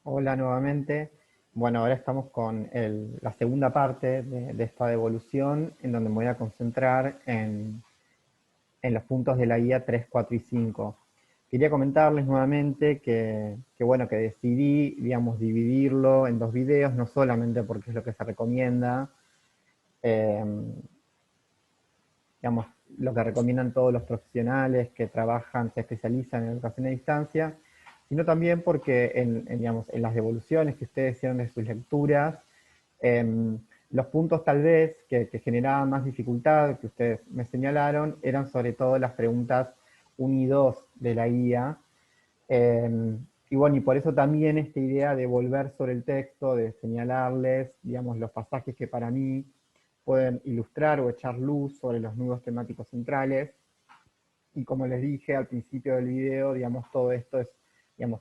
Hola nuevamente. Bueno, ahora estamos con la segunda parte de esta devolución, en donde me voy a concentrar en los puntos de la guía 3, 4 y 5. Quería comentarles nuevamente bueno, que decidí, digamos, dividirlo en dos videos, no solamente porque es lo que se recomienda, eh, digamos, lo que recomiendan todos los profesionales que trabajan, se especializan en educación a distancia, sino también porque digamos, en las devoluciones que ustedes hicieron de sus lecturas, los puntos tal vez que generaban más dificultad, que ustedes me señalaron, eran sobre todo las preguntas 1 y 2 de la guía. Y bueno, y por eso también esta idea de volver sobre el texto, de señalarles, digamos, los pasajes que para mí pueden ilustrar o echar luz sobre los nudos temáticos centrales. Y como les dije al principio del video, digamos, todo esto es, digamos,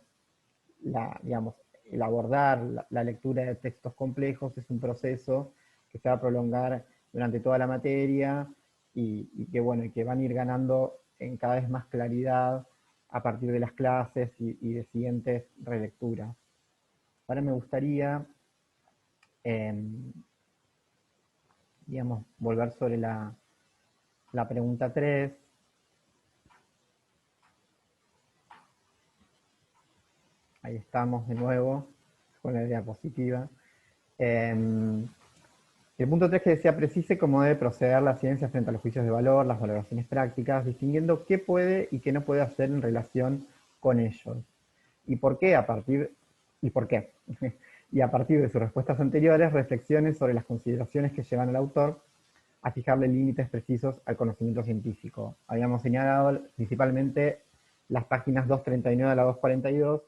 digamos el abordar la lectura de textos complejos es un proceso que se va a prolongar durante toda la materia y que, bueno, y que van a ir ganando en cada vez más claridad a partir de las clases y de siguientes relecturas. Ahora me gustaría, eh, digamos, volver sobre la pregunta 3. Ahí estamos de nuevo con la diapositiva. Eh, el punto 3 que decía, precise cómo debe proceder la ciencia frente a los juicios de valor, las valoraciones prácticas, distinguiendo qué puede y qué no puede hacer en relación con ellos. ¿Y por qué? ¿Y por qué? Y a partir de sus respuestas anteriores, reflexiones sobre las consideraciones que llevan al autor a fijarle límites precisos al conocimiento científico. Habíamos señalado principalmente las páginas 239 a la 242.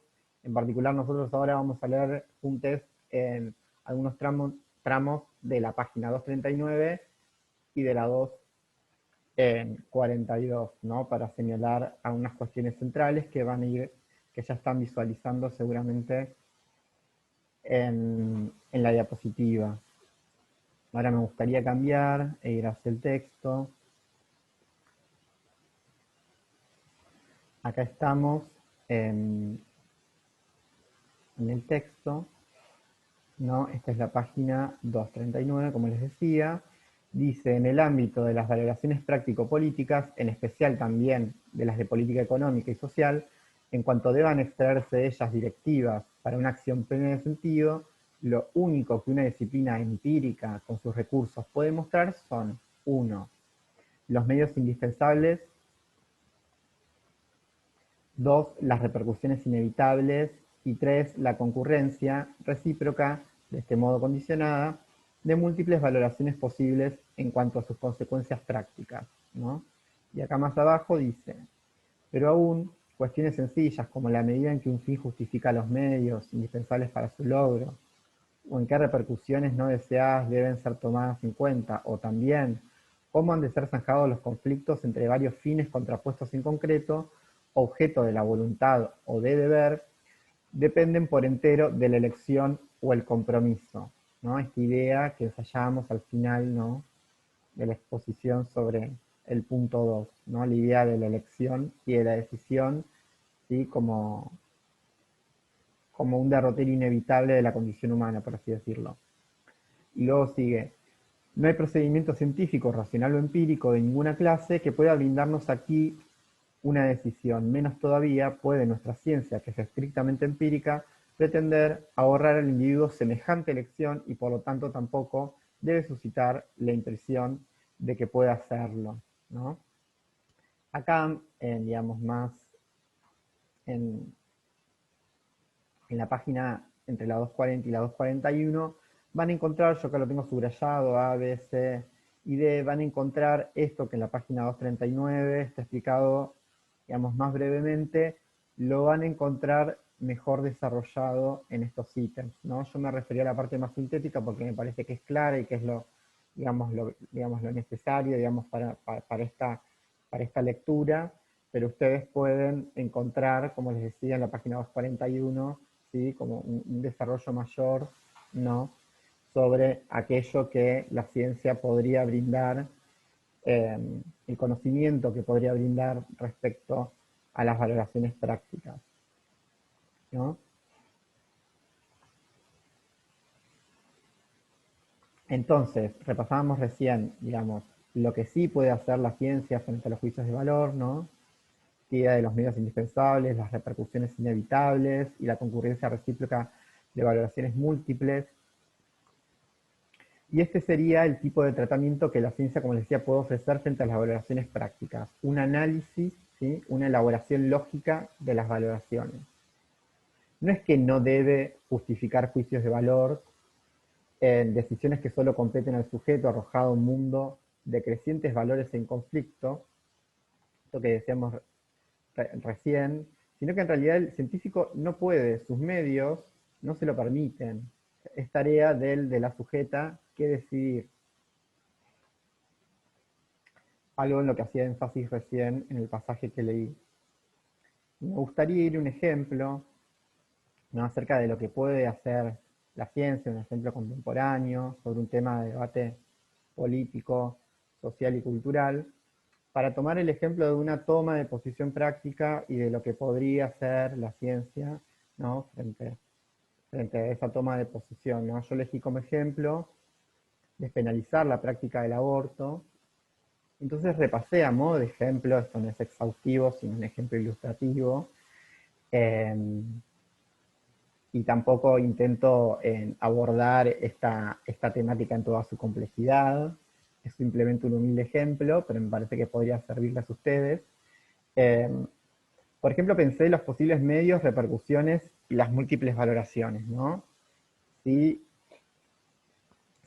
En particular, nosotros ahora vamos a leer juntos en algunos tramos de la página 239 y de la 242, ¿no? Para señalar algunas cuestiones centrales que van a ir, que ya están visualizando seguramente en la diapositiva. Ahora me gustaría cambiar e ir hacia el texto. Acá estamos en, en el texto, ¿no? Esta es la página 239, como les decía. Dice, en el ámbito de las valoraciones práctico-políticas, en especial también de las de política económica y social, en cuanto deban extraerse de ellas directivas para una acción plena de sentido, lo único que una disciplina empírica con sus recursos puede mostrar son: 1. Los medios indispensables. 2. Las repercusiones inevitables. Y 3. La concurrencia recíproca, de este modo condicionada, de múltiples valoraciones posibles en cuanto a sus consecuencias prácticas, ¿no? Y acá más abajo dice, pero aún cuestiones sencillas como la medida en que un fin justifica los medios indispensables para su logro, o en qué repercusiones no deseadas deben ser tomadas en cuenta, o también cómo han de ser zanjados los conflictos entre varios fines contrapuestos en concreto, objeto de la voluntad o de deber, dependen por entero de la elección o el compromiso, ¿no? Esta idea que ensayábamos al final, ¿no?, de la exposición sobre el punto 2, ¿no? La idea de la elección y de la decisión, ¿sí? Como un derrotero inevitable de la condición humana, por así decirlo. Y luego sigue, no hay procedimiento científico, racional o empírico de ninguna clase que pueda brindarnos aquí una decisión. Menos todavía puede nuestra ciencia, que es estrictamente empírica, pretender ahorrar al individuo semejante elección y por lo tanto tampoco debe suscitar la impresión de que puede hacerlo, ¿no? Acá, digamos, más en, en la página entre la 240 y la 241, van a encontrar, yo acá lo tengo subrayado, A, B, C y D, van a encontrar esto que en la página 239 está explicado, digamos, más brevemente, lo van a encontrar mejor desarrollado en estos ítems, ¿no? Yo me refería a la parte más sintética porque me parece que es clara y que es digamos, lo necesario, digamos, para esta lectura, pero ustedes pueden encontrar, como les decía, en la página 241, ¿sí? Como un desarrollo mayor, ¿no?, sobre aquello que la ciencia podría brindar, eh, el conocimiento que podría brindar respecto a las valoraciones prácticas, ¿no? Entonces, repasábamos recién, digamos, lo que sí puede hacer la ciencia frente a los juicios de valor, ¿no? Idea de los medios indispensables, las repercusiones inevitables y la concurrencia recíproca de valoraciones múltiples. Y este sería el tipo de tratamiento que la ciencia, como les decía, puede ofrecer frente a las valoraciones prácticas. Un análisis, ¿sí? Una elaboración lógica de las valoraciones. No es que no debe justificar juicios de valor en decisiones que solo competen al sujeto arrojado a un mundo de crecientes valores en conflicto, esto que decíamos recién, sino que en realidad el científico no puede, sus medios no se lo permiten. Es tarea de la sujeta que decidir. Algo en lo que hacía énfasis recién en el pasaje que leí. Me gustaría ir a un ejemplo, ¿no? Acerca de lo que puede hacer la ciencia, un ejemplo contemporáneo, sobre un tema de debate político, social y cultural, para tomar el ejemplo de una toma de posición práctica y de lo que podría hacer la ciencia, ¿no? frente a esa toma de posición, ¿no? Yo elegí como ejemplo despenalizar la práctica del aborto. Entonces repasé a modo de ejemplo, esto no es exhaustivo, sino un ejemplo ilustrativo, eh, y tampoco intento abordar esta temática en toda su complejidad. Es simplemente un humilde ejemplo, pero me parece que podría servirles a ustedes. Eh, por ejemplo, pensé en los posibles medios, repercusiones y las múltiples valoraciones, ¿no? Si,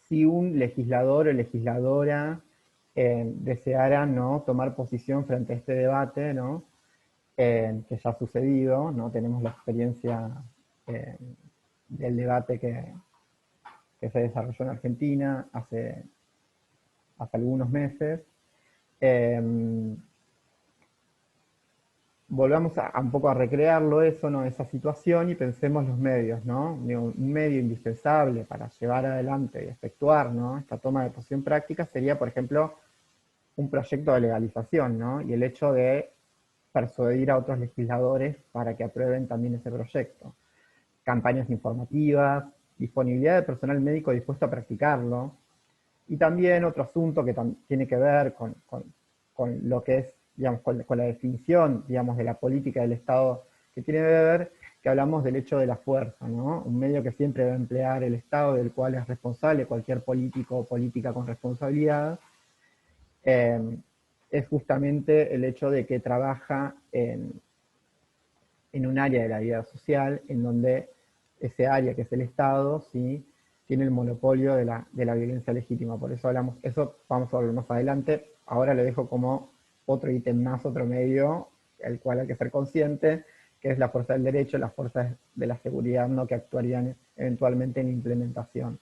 si un legislador o legisladora deseara, ¿no? tomar posición frente a este debate, ¿no? Que ya ha sucedido, ¿no? Tenemos la experiencia eh, del debate que se desarrolló en Argentina hace algunos meses. Eh, Volvamos un poco a recrearlo eso, ¿no? Esa situación y pensemos los medios, ¿no? Un medio indispensable para llevar adelante y efectuar, ¿no? Esta toma de posición práctica sería, por ejemplo, un proyecto de legalización, ¿no? Y el hecho de persuadir a otros legisladores para que aprueben también ese proyecto. Campañas informativas, disponibilidad de personal médico dispuesto a practicarlo, y también otro asunto que tiene que ver con lo que es, digamos, con la definición, digamos, de la política del Estado, que tiene que ver, que hablamos del hecho de la fuerza, ¿no? Un medio que siempre va a emplear el Estado, del cual es responsable cualquier político o política con responsabilidad, eh, es justamente el hecho de que trabaja en un área de la vida social en donde ese área que es el Estado, ¿sí? tiene el monopolio de la violencia legítima. Por eso hablamos, eso vamos a hablar más adelante. Ahora lo dejo como otro ítem más, otro medio, el cual hay que ser consciente, que es la fuerza del derecho, las fuerzas de la seguridad, ¿no? que actuarían eventualmente en implementación.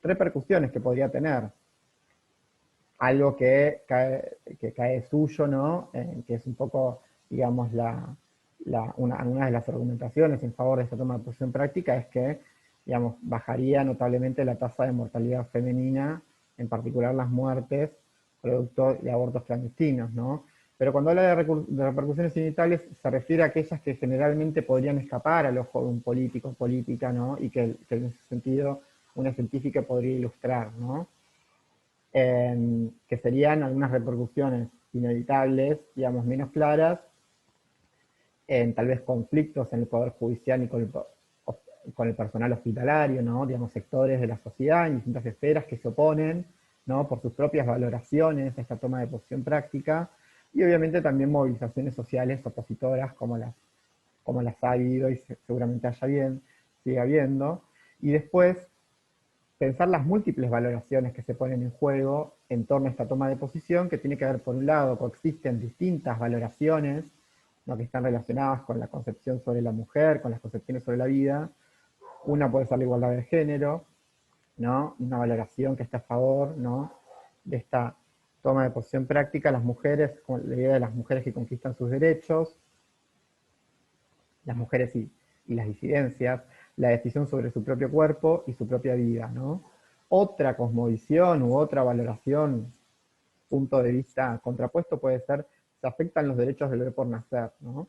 Repercusiones que podría tener. Algo que cae suyo, ¿no? Que es un poco, digamos, una de las argumentaciones en favor de esta toma de posición práctica es que, digamos, bajaría notablemente la tasa de mortalidad femenina, en particular las muertes producto de abortos clandestinos, ¿no? Pero cuando habla de repercusiones inevitables se refiere a aquellas que generalmente podrían escapar al ojo de un político o política, ¿no? Y que en ese sentido una científica podría ilustrar, ¿no? Que serían algunas repercusiones inevitables, digamos, menos claras, en tal vez conflictos en el Poder Judicial y con el personal hospitalario, ¿no? Digamos, sectores de la sociedad en distintas esferas que se oponen, ¿no? Por sus propias valoraciones a esta toma de posición práctica, y obviamente también movilizaciones sociales opositoras como las ha habido y seguramente sigue habiendo. Y después, pensar las múltiples valoraciones que se ponen en juego en torno a esta toma de posición, que tiene que ver, por un lado, coexisten distintas valoraciones, ¿no? que están relacionadas con la concepción sobre la mujer, con las concepciones sobre la vida. Una puede ser la igualdad de género, ¿no? Una valoración que está a favor, ¿no? de esta toma de posición práctica, las mujeres, con la idea de las mujeres que conquistan sus derechos, las mujeres y las disidencias, la decisión sobre su propio cuerpo y su propia vida, ¿no? Otra cosmovisión u otra valoración, punto de vista contrapuesto puede ser, se afectan los derechos del bebé por nacer, ¿no?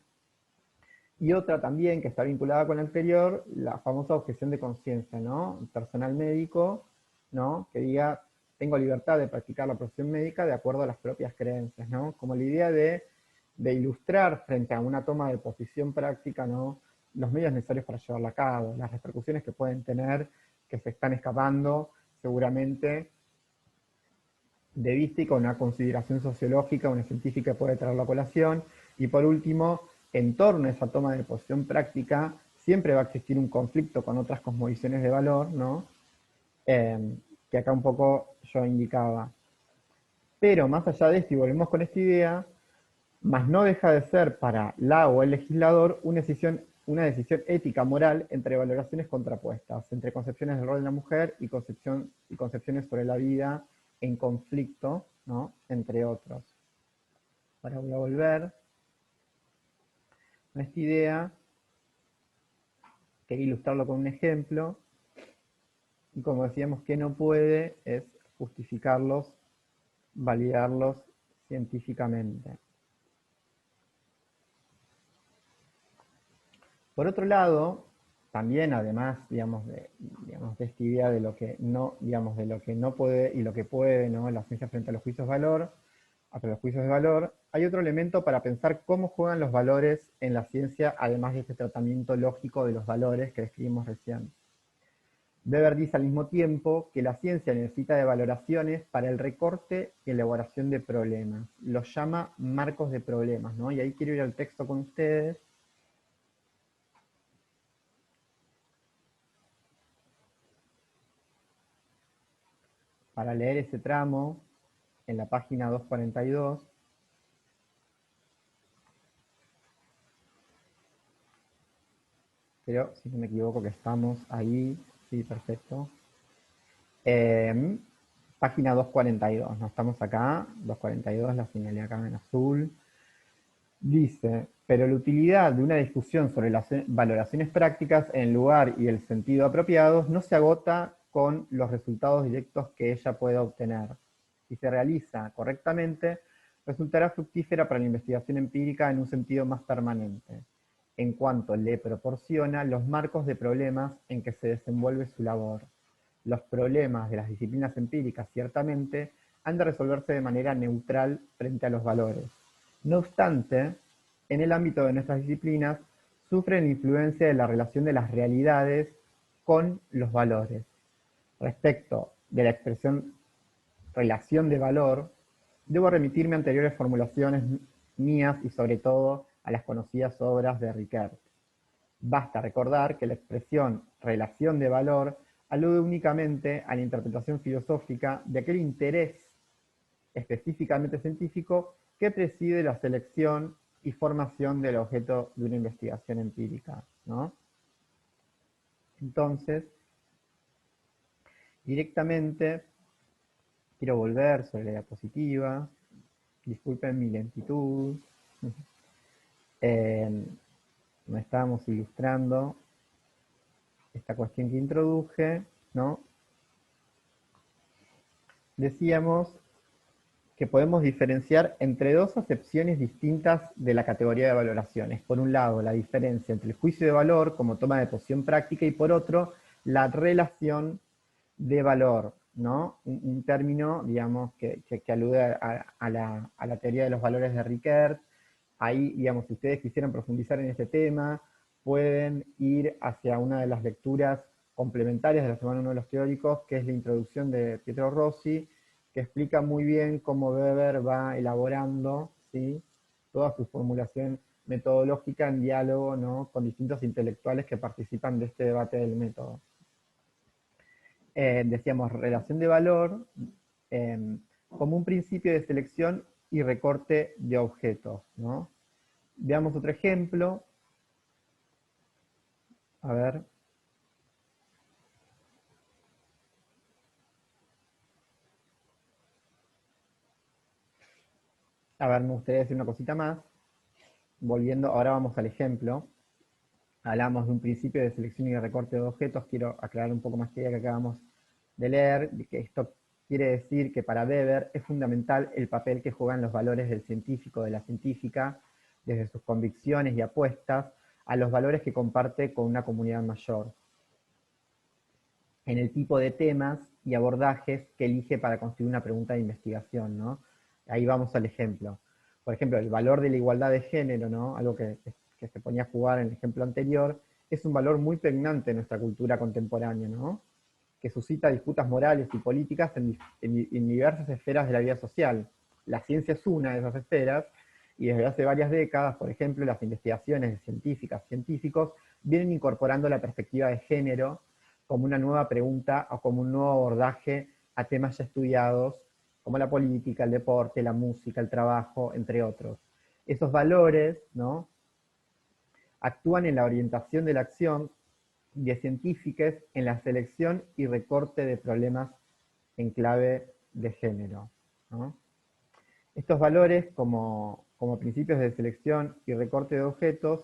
Y otra también que está vinculada con la anterior, la famosa objeción de conciencia, ¿no? El personal médico, ¿no? Que diga, tengo libertad de practicar la profesión médica de acuerdo a las propias creencias, ¿no? Como la idea de ilustrar frente a una toma de posición práctica, ¿no? Los medios necesarios para llevarla a cabo, las repercusiones que pueden tener, que se están escapando seguramente de vista y con una consideración sociológica, una científica puede traerlo a colación. Y por último, en torno a esa toma de posición práctica, siempre va a existir un conflicto con otras cosmovisiones de valor, ¿no? Que acá un poco yo indicaba. Pero más allá de esto, y volvemos con esta idea, más no deja de ser para la o el legislador una decisión ética moral entre valoraciones contrapuestas, entre concepciones del rol de la mujer y concepciones sobre la vida en conflicto, ¿no? Entre otros. Ahora voy a volver a esta idea, quería ilustrarlo con un ejemplo, y como decíamos que no puede es justificarlos, validarlos científicamente. Por otro lado, también además, digamos, de esta idea de lo que no, digamos, de lo que no puede y lo que puede, ¿no? La ciencia frente a los juicios de valor, hay otro elemento para pensar cómo juegan los valores en la ciencia, además de este tratamiento lógico de los valores que describimos recién. Weber dice al mismo tiempo que la ciencia necesita de valoraciones para el recorte y elaboración de problemas. Los llama marcos de problemas, ¿no? Y ahí quiero ir al texto con ustedes. Para leer ese tramo en la página 242. Pero si no me equivoco que estamos ahí. Sí, perfecto. Página 242, no estamos acá, 242, la señalé acá en azul. Dice, pero la utilidad de una discusión sobre las valoraciones prácticas en el lugar y el sentido apropiados no se agota con los resultados directos que ella pueda obtener. Si se realiza correctamente, resultará fructífera para la investigación empírica en un sentido más permanente, en cuanto le proporciona los marcos de problemas en que se desenvuelve su labor. Los problemas de las disciplinas empíricas, ciertamente, han de resolverse de manera neutral frente a los valores. No obstante, en el ámbito de nuestras disciplinas, sufren influencia de la relación de las realidades con los valores. Respecto de la expresión relación de valor, debo remitirme a anteriores formulaciones mías y sobre todo a las conocidas obras de Ricoeur. Basta recordar que la expresión relación de valor alude únicamente a la interpretación filosófica de aquel interés específicamente científico que preside la selección y formación del objeto de una investigación empírica, ¿no? Entonces, directamente quiero volver sobre la diapositiva. Disculpen mi lentitud. Me estábamos ilustrando esta cuestión que introduje, ¿no? Decíamos que podemos diferenciar entre dos acepciones distintas de la categoría de valoraciones. Por un lado, la diferencia entre el juicio de valor como toma de posición práctica y por otro, la relación de valor, ¿no? Un término, digamos, que alude a la teoría de los valores de Ricoeur. Ahí, digamos, si ustedes quisieran profundizar en este tema, pueden ir hacia una de las lecturas complementarias de la semana 1 de los teóricos, que es la introducción de Pietro Rossi, que explica muy bien cómo Weber va elaborando, ¿sí?, toda su formulación metodológica en diálogo, ¿no?, con distintos intelectuales que participan de este debate del método. Decíamos, relación de valor como un principio de selección y recorte de objetos, ¿no? Veamos otro ejemplo. A ver. A ver, me gustaría decir una cosita más. Volviendo, ahora vamos al ejemplo. Hablamos de un principio de selección y de recorte de objetos. Quiero aclarar un poco más que que acabamos de leer, de que esto quiere decir que para Weber es fundamental el papel que juegan los valores del científico, de la científica, desde sus convicciones y apuestas, a los valores que comparte con una comunidad mayor. En el tipo de temas y abordajes que elige para construir una pregunta de investigación, ¿no? Ahí vamos al ejemplo. Por ejemplo, el valor de la igualdad de género, ¿no? Algo que se ponía a jugar en el ejemplo anterior, es un valor muy pregnante en nuestra cultura contemporánea, ¿no? Que suscita disputas morales y políticas en diversas esferas de la vida social. La ciencia es una de esas esferas, y desde hace varias décadas, por ejemplo, las investigaciones de científicos vienen incorporando la perspectiva de género como una nueva pregunta o como un nuevo abordaje a temas ya estudiados, como la política, el deporte, la música, el trabajo, entre otros. Esos valores, ¿no?, actúan en la orientación de la acción de científicos en la selección y recorte de problemas en clave de género, ¿no? Estos valores, como principios de selección y recorte de objetos,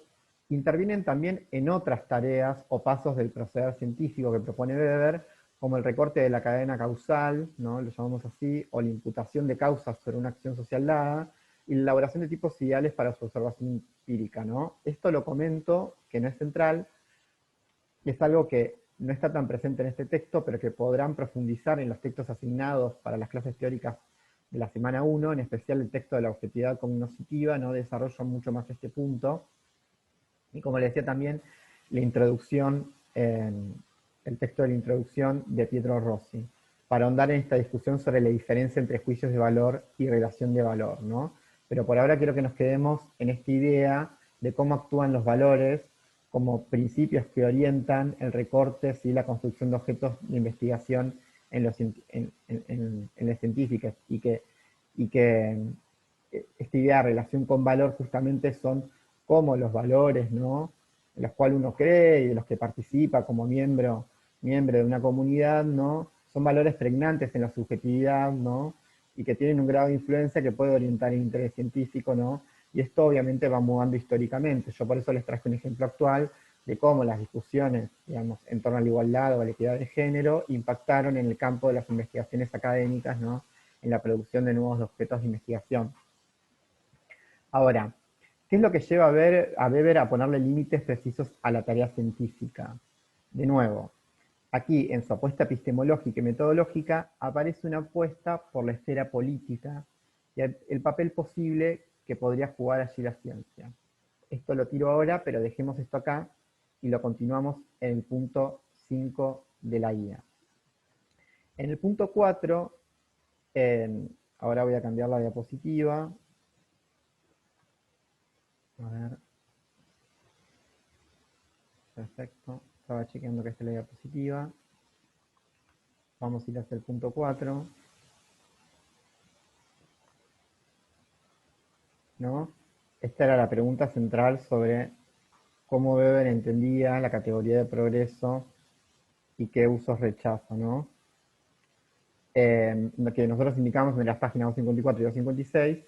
intervienen también en otras tareas o pasos del proceder científico que propone Weber, como el recorte de la cadena causal, ¿no?, lo llamamos así, o la imputación de causas sobre una acción social dada, y la elaboración de tipos ideales para su observación empírica, ¿no? Esto lo comento, que no es central, y es algo que no está tan presente en este texto, pero que podrán profundizar en los textos asignados para las clases teóricas de la semana 1, en especial el texto de la objetividad cognoscitiva, no desarrollo mucho más este punto. Y como les decía también, la introducción, el texto de la introducción de Pietro Rossi, para ahondar en esta discusión sobre la diferencia entre juicios de valor y relación de valor, ¿no? Pero por ahora quiero que nos quedemos en esta idea de cómo actúan los valores como principios que orientan el recorte y la construcción de objetos de investigación en los científicos, y que esta idea de relación con valor justamente son como los valores, ¿no?, en los cuales uno cree y de los que participa como miembro de una comunidad, ¿no?, son valores pregnantes en la subjetividad, ¿no?, y que tienen un grado de influencia que puede orientar el interés científico, ¿no? Y esto obviamente va mudando históricamente. Yo por eso les traje un ejemplo actual de cómo las discusiones, digamos, en torno a la igualdad o a la equidad de género impactaron en el campo de las investigaciones académicas, ¿no?, en la producción de nuevos objetos de investigación. Ahora, ¿qué es lo que lleva a Weber a ponerle límites precisos a la tarea científica? De nuevo, aquí en su apuesta epistemológica y metodológica aparece una apuesta por la esfera política y el papel posible que podría jugar allí la ciencia. Esto lo tiro ahora, pero dejemos esto acá y lo continuamos en el punto 5 de la guía. En el punto 4, ahora voy a cambiar la diapositiva. A ver. Perfecto. Estaba chequeando que esté la diapositiva. Vamos a ir hacia el punto 4, ¿no? Esta era la pregunta central sobre cómo Weber entendía la categoría de progreso y qué usos rechaza, ¿no? Lo que nosotros indicamos en las páginas 254 y 256,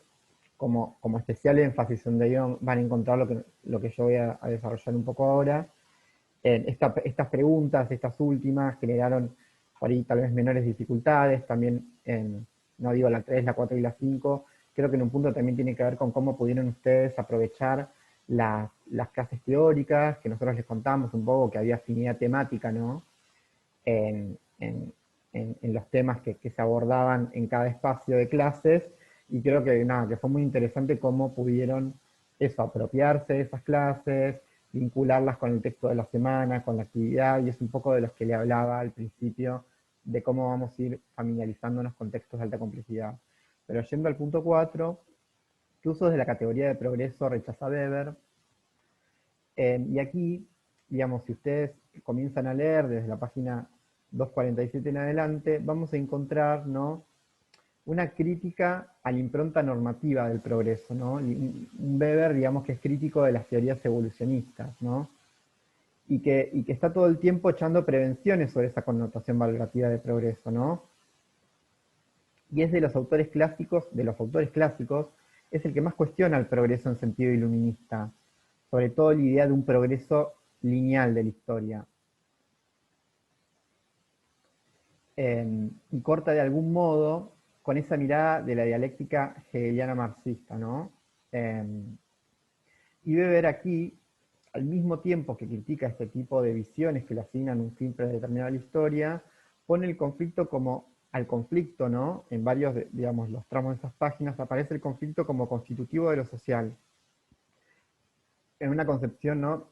como especial énfasis donde van a encontrar lo que yo voy a desarrollar un poco ahora. Estas preguntas, estas últimas, generaron por ahí tal vez menores dificultades, también no digo la 3, la 4 y la 5, creo que en un punto también tiene que ver con cómo pudieron ustedes aprovechar las clases teóricas, que nosotros les contamos un poco que había afinidad temática, ¿no?, en, en- en los temas que se abordaban en cada espacio de clases, y creo que, nada, que fue muy interesante cómo pudieron eso, apropiarse de esas clases, vincularlas con el texto de la semana, con la actividad, y es un poco de los que le hablaba al principio, de cómo vamos a ir familiarizándonos con textos de alta complejidad. Pero yendo al punto 4, ¿qué usos de la categoría de progreso rechaza Weber? Y aquí, digamos, si ustedes comienzan a leer desde la página 247 en adelante, vamos a encontrar, ¿no?, una crítica a la impronta normativa del progreso, ¿no? Un Weber, digamos, que es crítico de las teorías evolucionistas, ¿no? Y que está todo el tiempo echando prevenciones sobre esa connotación valorativa de progreso, ¿no? Y es de los autores clásicos, es el que más cuestiona el progreso en sentido iluminista, sobre todo la idea de un progreso lineal de la historia. Y corta de algún modo con esa mirada de la dialéctica hegeliana marxista, ¿no? Eh, y Weber aquí, al mismo tiempo que critica este tipo de visiones que le asignan un fin predeterminado a la historia, pone el conflicto como al conflicto, ¿no? En varios, digamos, los tramos de esas páginas aparece el conflicto como constitutivo de lo social. En una concepción, ¿no?,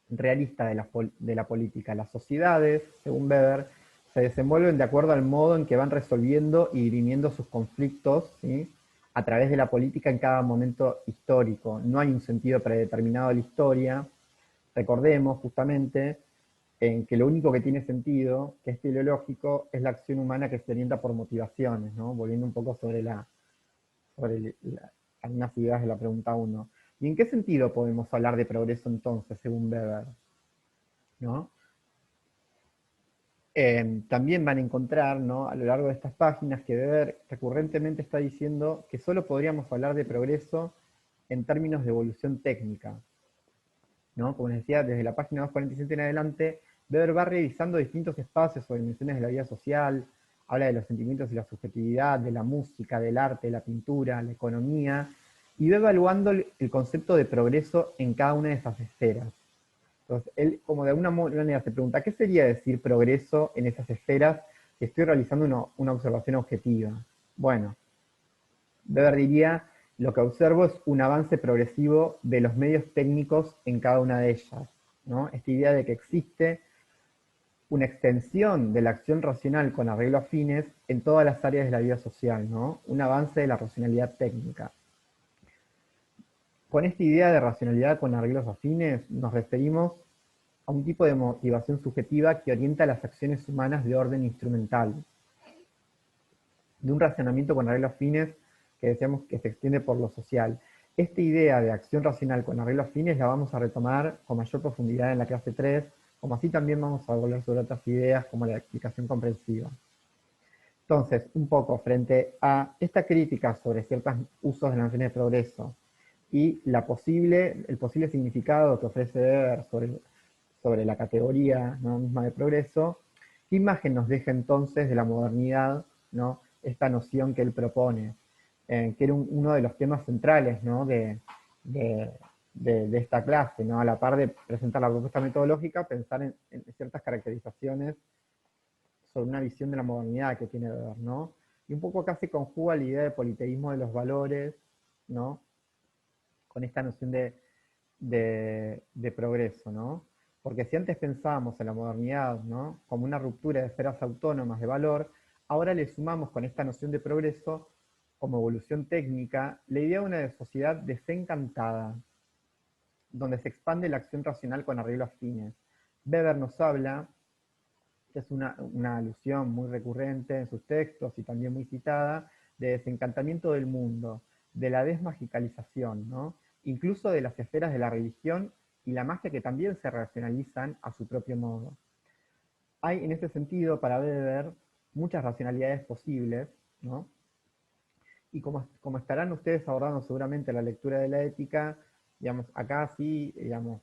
realista de la política. Las sociedades, según Weber, se desenvuelven de acuerdo al modo en que van resolviendo y dirimiendo sus conflictos, ¿sí?, a través de la política en cada momento histórico. No hay un sentido predeterminado de la historia. Recordemos justamente en que lo único que tiene sentido, que es teleológico, es la acción humana que se orienta por motivaciones, ¿no? Volviendo un poco sobre algunas ideas de la pregunta 1. ¿Y en qué sentido podemos hablar de progreso entonces, según Weber? ¿No? También van a encontrar, ¿no?, a lo largo de estas páginas que Weber recurrentemente está diciendo que solo podríamos hablar de progreso en términos de evolución técnica, ¿no? Como les decía, desde la página 247 en adelante, Weber va revisando distintos espacios o dimensiones de la vida social, habla de los sentimientos y la subjetividad, de la música, del arte, de la pintura, la economía, y va evaluando el concepto de progreso en cada una de esas esferas. Entonces, él como de alguna manera se pregunta, ¿qué sería decir progreso en esas esferas si estoy realizando una observación objetiva? Bueno, Weber diría, lo que observo es un avance progresivo de los medios técnicos en cada una de ellas, ¿no? Esta idea de que existe una extensión de la acción racional con arreglo a fines en todas las áreas de la vida social, ¿no? Un avance de la racionalidad técnica. Con esta idea de racionalidad con arreglos a fines nos referimos a un tipo de motivación subjetiva que orienta las acciones humanas de orden instrumental, de un razonamiento con arreglos fines que decíamos que se extiende por lo social. Esta idea de acción racional con arreglos fines la vamos a retomar con mayor profundidad en la clase 3, como así también vamos a volver sobre otras ideas como la explicación comprensiva. Entonces, un poco frente a esta crítica sobre ciertos usos de la noción de progreso y el posible significado que ofrece Weber sobre la categoría, ¿no?, misma de progreso, ¿qué imagen nos deja entonces de la modernidad, ¿no?, esta noción que él propone? Que era uno de los temas centrales, ¿no?, de esta clase, ¿no?, a la par de presentar la propuesta metodológica, pensar en ciertas caracterizaciones sobre una visión de la modernidad que tiene Weber, ¿no? Y un poco acá se conjuga la idea de politeísmo de los valores, ¿no?, con esta noción de progreso, ¿no? Porque si antes pensábamos en la modernidad, ¿no?, como una ruptura de esferas autónomas de valor, ahora le sumamos con esta noción de progreso como evolución técnica la idea de una sociedad desencantada, donde se expande la acción racional con arreglo a fines. Weber nos habla, que es una alusión muy recurrente en sus textos y también muy citada, de desencantamiento del mundo, de la desmagicalización, ¿no?, incluso de las esferas de la religión y la magia que también se racionalizan a su propio modo. Hay en ese sentido, para Weber, muchas racionalidades posibles, ¿no? Y como estarán ustedes abordando seguramente la lectura de la ética, digamos, acá sí, digamos,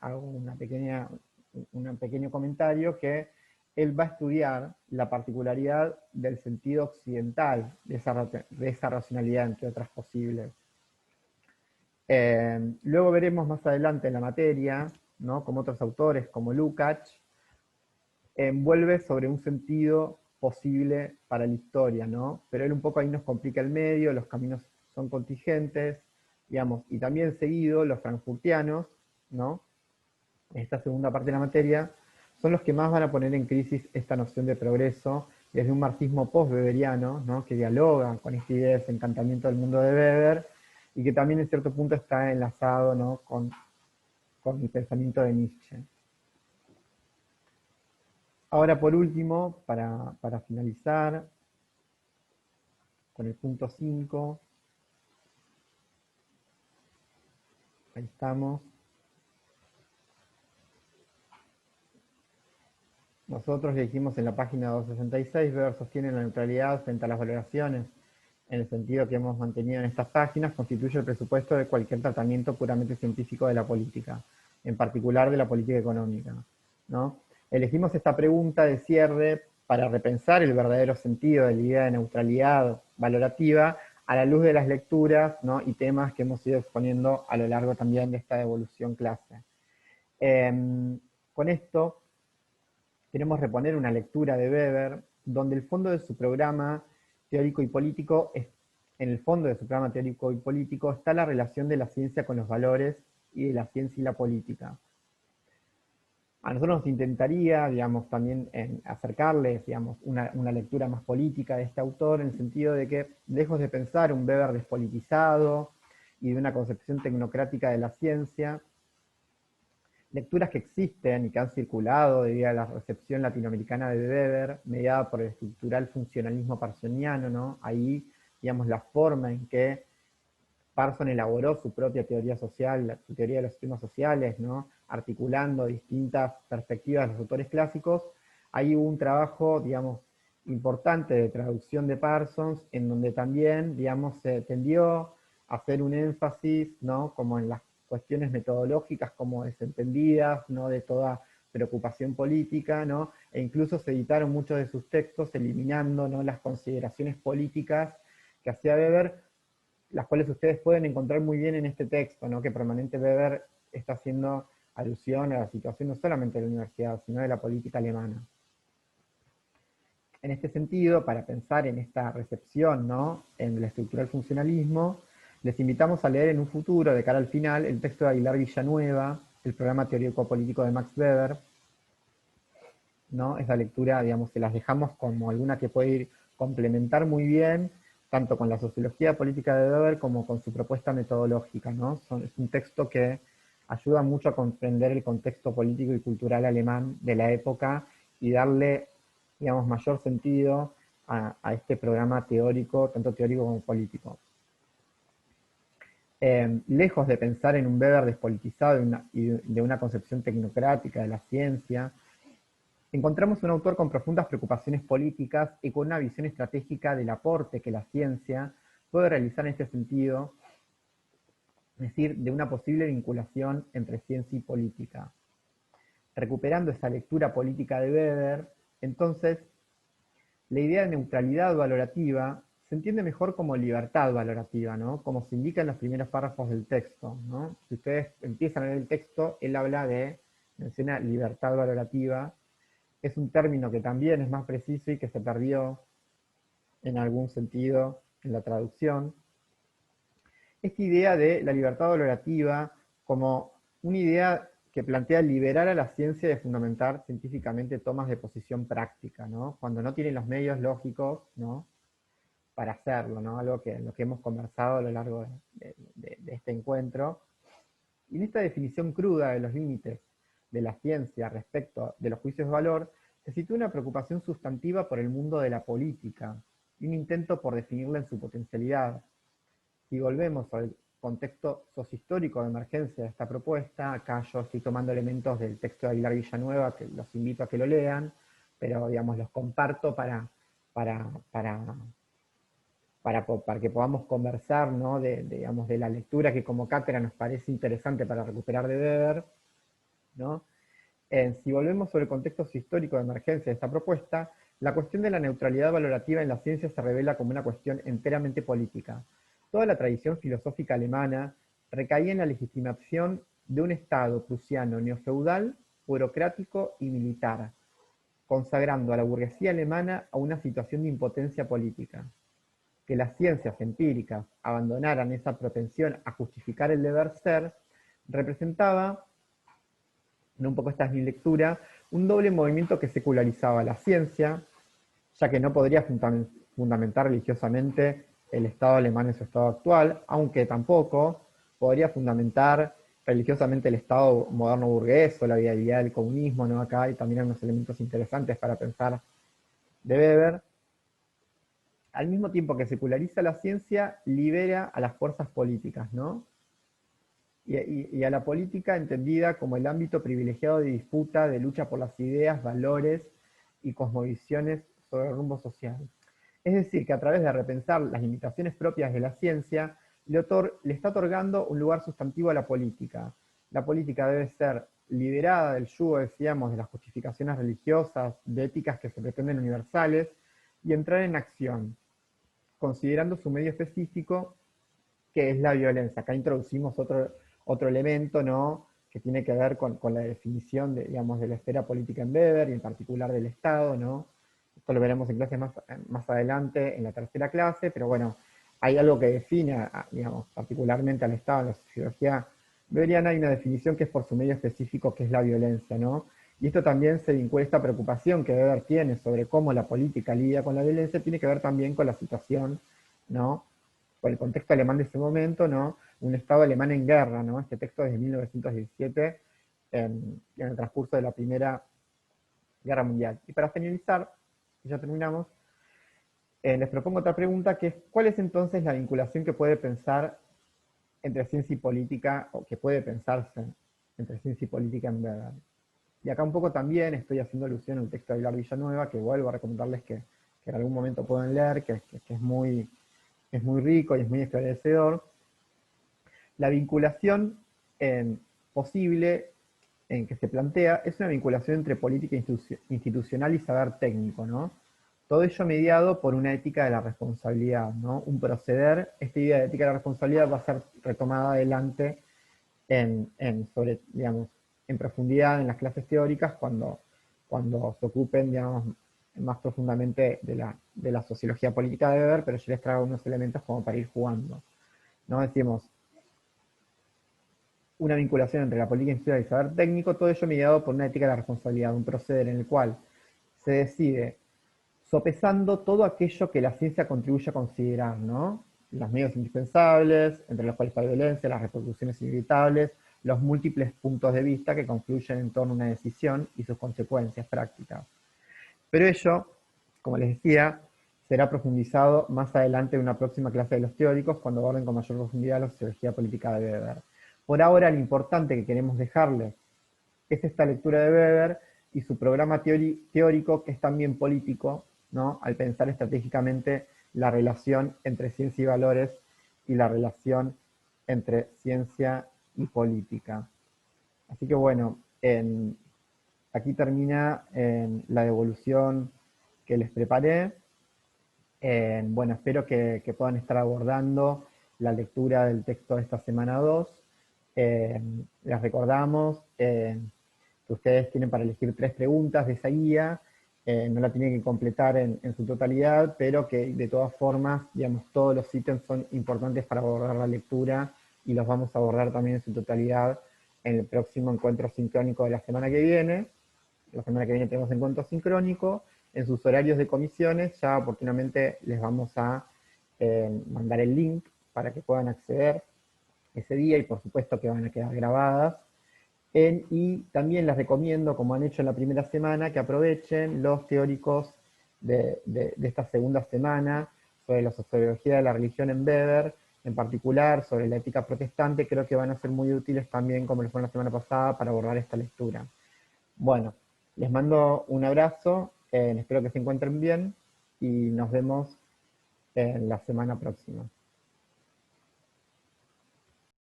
hago un pequeño comentario que él va a estudiar la particularidad del sentido occidental de esa racionalidad, entre otras posibles. Luego veremos más adelante en la materia, ¿no?, como otros autores, como Lukács, envuelve sobre un sentido posible para la historia, ¿no? Pero él un poco ahí nos complica el medio, los caminos son contingentes, digamos, y también seguido los frankfurtianos, ¿no?, esta segunda parte de la materia, son los que más van a poner en crisis esta noción de progreso desde un marxismo post-weberiano, ¿no?, que dialoga con esta idea de desencantamiento del mundo de Weber y que también en cierto punto está enlazado, ¿no?, con el pensamiento de Nietzsche. Ahora, por último, para finalizar, con el punto 5, ahí estamos. Nosotros le dijimos en la página 266, Weber sostiene la neutralidad frente a las valoraciones, en el sentido que hemos mantenido en estas páginas, constituye el presupuesto de cualquier tratamiento puramente científico de la política, en particular de la política económica, ¿no? Elegimos esta pregunta de cierre para repensar el verdadero sentido de la idea de neutralidad valorativa a la luz de las lecturas, ¿no?, y temas que hemos ido exponiendo a lo largo también de esta evolución clase. Con esto queremos reponer una lectura de Weber, donde el fondo de su programa teórico y político, en el fondo de su programa teórico y político está la relación de la ciencia con los valores y de la ciencia y la política. A nosotros nos intentaría, digamos, también acercarles, digamos, una lectura más política de este autor, en el sentido de que, lejos de pensar un Weber despolitizado y de una concepción tecnocrática de la ciencia, lecturas que existen y que han circulado debido a la recepción latinoamericana de Weber, mediada por el estructural funcionalismo parsoniano, ¿no? Ahí, digamos, la forma en que Parson elaboró su propia teoría social, su teoría de los sistemas sociales, ¿no? Articulando distintas perspectivas de los autores clásicos. Ahí hubo un trabajo, digamos, importante de traducción de Parsons, en donde también, digamos, se tendió a hacer un énfasis, ¿no? Como en las cuestiones metodológicas como desentendidas, ¿no? De toda preocupación política, ¿no? E incluso se editaron muchos de sus textos eliminando, ¿no? Las consideraciones políticas que hacía Weber, las cuales ustedes pueden encontrar muy bien en este texto, ¿no? Que permanente Weber está haciendo alusión a la situación no solamente de la universidad, sino de la política alemana. En este sentido, para pensar en esta recepción, ¿no? En la estructura del funcionalismo, les invitamos a leer en un futuro, de cara al final, el texto de Aguilar Villanueva, el programa teórico-político de Max Weber, ¿no? Esa lectura, digamos, se las dejamos como alguna que puede ir complementar muy bien, tanto con la sociología política de Weber como con su propuesta metodológica, ¿no? Es un texto que ayuda mucho a comprender el contexto político y cultural alemán de la época y darle, digamos, mayor sentido a este programa teórico, tanto teórico como político. Lejos de pensar en un Weber despolitizado y de una concepción tecnocrática de la ciencia, encontramos un autor con profundas preocupaciones políticas y con una visión estratégica del aporte que la ciencia puede realizar en este sentido, es decir, de una posible vinculación entre ciencia y política. Recuperando esa lectura política de Weber, entonces, la idea de neutralidad valorativa se entiende mejor como libertad valorativa, ¿no? Como se indica en los primeros párrafos del texto, ¿no? Si ustedes empiezan a leer el texto, él menciona libertad valorativa. Es un término que también es más preciso y que se perdió en algún sentido en la traducción. Esta idea de la libertad valorativa como una idea que plantea liberar a la ciencia de fundamentar científicamente tomas de posición práctica, ¿no? Cuando no tienen los medios lógicos, ¿no? Para hacerlo, ¿no? Algo que lo que hemos conversado a lo largo de este encuentro. Y en esta definición cruda de los límites de la ciencia respecto de los juicios de valor, se sitúa una preocupación sustantiva por el mundo de la política y un intento por definirla en su potencialidad. Si volvemos al contexto sociohistórico de emergencia de esta propuesta, acá yo estoy tomando elementos del texto de Aguilar Villanueva, que los invito a que lo lean, pero digamos los comparto para, para, para que podamos conversar, ¿no? Digamos, de la lectura que como cátedra nos parece interesante para recuperar de Weber, ¿no? Si volvemos sobre el contexto histórico de emergencia de esta propuesta, la cuestión de la neutralidad valorativa en la ciencia se revela como una cuestión enteramente política. Toda la tradición filosófica alemana recaía en la legitimación de un Estado prusiano neofeudal, burocrático y militar, consagrando a la burguesía alemana a una situación de impotencia política. Que las ciencias empíricas abandonaran esa propensión a justificar el deber ser, representaba, un poco esta es mi lectura, un doble movimiento que secularizaba la ciencia, ya que no podría fundamentar religiosamente el Estado alemán en su estado actual, aunque tampoco podría fundamentar religiosamente el Estado moderno burgués o la viabilidad del comunismo, ¿no? Acá hay también unos elementos interesantes para pensar de Weber. Al mismo tiempo que seculariza la ciencia, libera a las fuerzas políticas, ¿no? Y a la política entendida como el ámbito privilegiado de disputa, de lucha por las ideas, valores y cosmovisiones sobre el rumbo social. Es decir, que a través de repensar las limitaciones propias de la ciencia, le está otorgando un lugar sustantivo a la política. La política debe ser liberada del yugo, decíamos, de las justificaciones religiosas, de éticas que se pretenden universales, y entrar en acción, considerando su medio específico, que es la violencia. Acá introducimos otro elemento, ¿no? que tiene que ver con la definición de, digamos, de la esfera política en Weber y en particular del Estado, ¿no? Esto lo veremos en clases más adelante, en la tercera clase, pero bueno, hay algo que define, digamos, particularmente al Estado en la sociología weberiana, hay una definición que es por su medio específico, que es la violencia, ¿no? Y esto también se vincula a esta preocupación que Weber tiene sobre cómo la política lidia con la violencia, tiene que ver también con la situación, ¿no? Con el contexto alemán de ese momento, ¿no? Un Estado alemán en guerra, ¿no? Este texto es de 1917, en el transcurso de la Primera Guerra Mundial. Y para finalizar, y ya terminamos, les propongo otra pregunta, que es, ¿cuál es entonces la vinculación que puede pensar entre ciencia y política, o que puede pensarse entre ciencia y política en Weber? Y acá un poco también estoy haciendo alusión al texto de Aguilar Villanueva, que vuelvo a recomendarles que en algún momento puedan leer, que es muy rico y es muy esclarecedor. La vinculación posible en que se plantea es una vinculación entre política institucional y saber técnico, ¿no? Todo ello mediado por una ética de la responsabilidad, ¿no? Un proceder, esta idea de ética de la responsabilidad va a ser retomada adelante sobre, digamos, en profundidad en las clases teóricas cuando se ocupen, digamos, más profundamente de la sociología política de Weber, pero yo les traigo unos elementos como para ir jugando. ¿No? Decimos, una vinculación entre la política institucional y el saber técnico, todo ello mediado por una ética de la responsabilidad, un proceder en el cual se decide sopesando todo aquello que la ciencia contribuye a considerar, ¿no? Los medios indispensables, entre los cuales está la violencia, las repercusiones inevitables, los múltiples puntos de vista que confluyen en torno a una decisión y sus consecuencias prácticas. Pero ello, como les decía, será profundizado más adelante en una próxima clase de los teóricos, cuando aborden con mayor profundidad la sociología política de Weber. Por ahora, lo importante que queremos dejarles es esta lectura de Weber y su programa teórico, que es también político, ¿no? Al pensar estratégicamente la relación entre ciencia y valores y la relación entre ciencia y política. Así que bueno, aquí termina la devolución que les preparé. Bueno, espero que puedan estar abordando la lectura del texto de esta semana 2. Les recordamos que ustedes tienen para elegir 3 preguntas de esa guía, no la tienen que completar en su totalidad, pero que de todas formas, digamos, todos los ítems son importantes para abordar la lectura y los vamos a abordar también en su totalidad en el próximo encuentro sincrónico de la semana que viene. La semana que viene tenemos encuentro sincrónico. En sus horarios de comisiones ya oportunamente les vamos a mandar el link para que puedan acceder ese día y por supuesto que van a quedar grabadas. Y también les recomiendo, como han hecho en la primera semana, que aprovechen los teóricos de esta segunda semana sobre la sociología de la religión en Weber, en particular sobre la ética protestante. Creo que van a ser muy útiles también, como les fue la semana pasada, para abordar esta lectura. Bueno, les mando un abrazo, espero que se encuentren bien y nos vemos en la semana próxima.